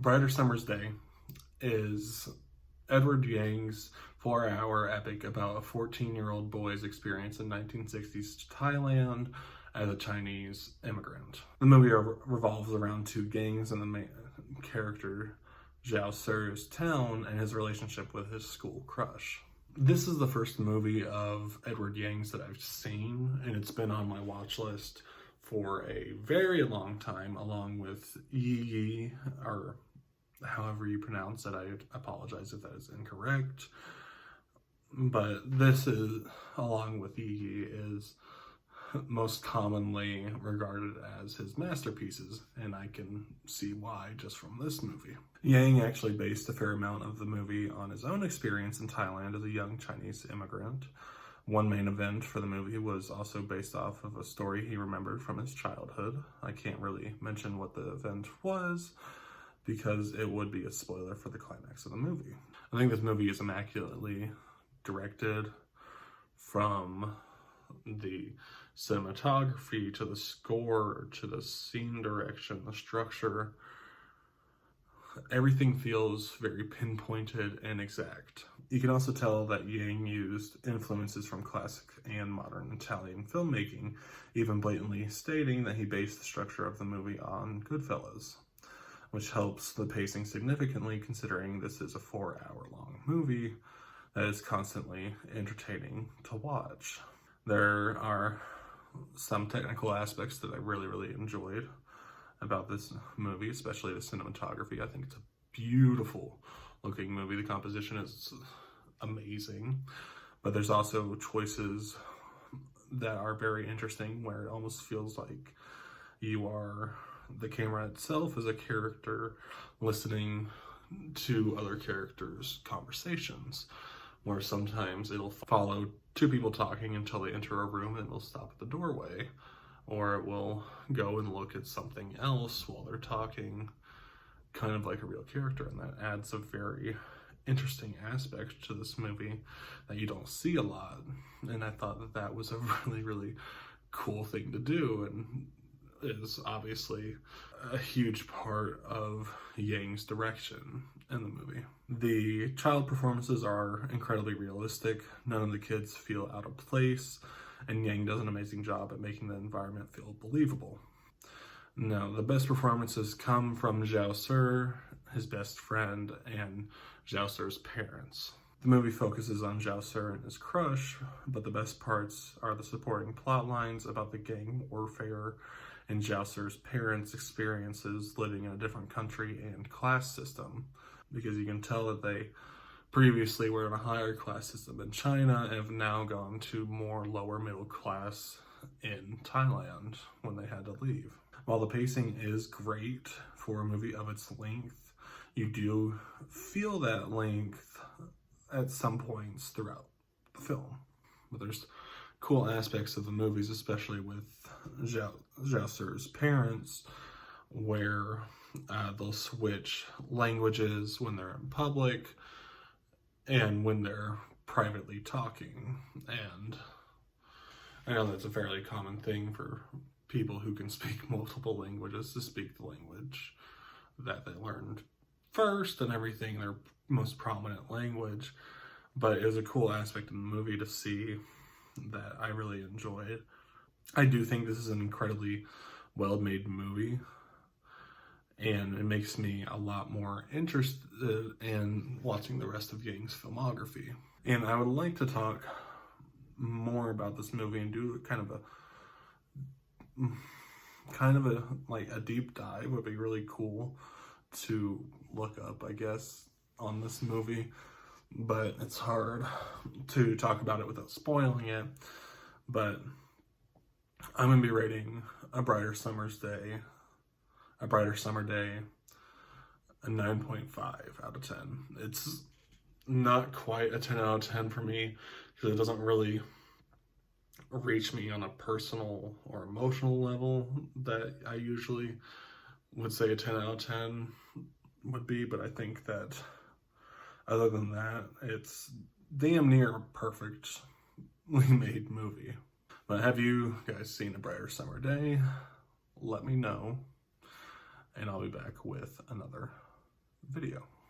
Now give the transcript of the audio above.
Brighter Summer's Day is Edward Yang's 4-hour epic about a 14-year-old boy's experience in 1960s Thailand as a Chinese immigrant. The movie revolves around two gangs and the main character Zhao Sur's town and his relationship with his school crush. This is the first movie of Edward Yang's that I've seen, and it's been on my watch list for a very long time, along with Yi Yi, or however you pronounce it. I apologize if that is incorrect. But this is, along with Yi Yi, is most commonly regarded as his masterpieces, and I can see why just from this movie. Yang actually based a fair amount of the movie on his own experience in Thailand as a young Chinese immigrant. One main event for the movie was also based off of a story he remembered from his childhood. I can't really mention what the event was because it would be a spoiler for the climax of the movie. I think this movie is immaculately directed, from the cinematography to the score to the scene direction, the structure. Everything feels very pinpointed and exact. You can also tell that Yang used influences from classic and modern Italian filmmaking, even blatantly stating that he based the structure of the movie on Goodfellas, which helps the pacing significantly considering this is a 4-hour-long movie that is constantly entertaining to watch. There are some technical aspects that I really enjoyed about this movie, especially the cinematography. I think it's a beautiful looking movie. The composition is amazing, but there's also choices that are very interesting where it almost feels like the camera itself is a character listening to other characters' conversations, where sometimes it'll follow two people talking until they enter a room and it'll stop at the doorway, or it will go and look at something else while they're talking, kind of like a real character, and that adds a very interesting aspect to this movie that you don't see a lot, and I thought that that was a really cool thing to do, and is obviously a huge part of Yang's direction in the movie. The child performances are incredibly realistic. None of the kids feel out of place, and Yang does an amazing job at making the environment feel believable. Now, the best performances come from Zhao Sur, his best friend, and Zhao Sur's parents. The movie focuses on Zhao Sur and his crush, but the best parts are the supporting plot lines about the gang warfare and Zhao Sur's parents' experiences living in a different country and class system, because you can tell that they previously were in a higher class system in China and have now gone to more lower middle class in Thailand when they had to leave. While the pacing is great for a movie of its length, you do feel that length at some points throughout the film. But there's cool aspects of the movies, especially with Zhao Sur's parents, where they'll switch languages when they're in public and when they're privately talking. And I know that's a fairly common thing for people who can speak multiple languages to speak the language that they learned first and everything, their most prominent language. But it was a cool aspect in the movie to see that I really enjoyed. I do think this is an incredibly well-made movie, and it makes me a lot more interested in watching the rest of Yang's filmography. And I would like to talk more about this movie and do kind of a deep dive. Would be really cool to look up, I guess, on this movie, but it's hard to talk about it without spoiling it. But I'm gonna be rating A Brighter Summer Day a 9.5 out of 10. It's not quite a 10 out of 10 for me because it doesn't really reach me on a personal or emotional level that I usually would say a 10 out of 10 would be, but I think that other than that, it's damn near a perfectly made movie. But have you guys seen A Brighter Summer Day? Let me know, and I'll be back with another video.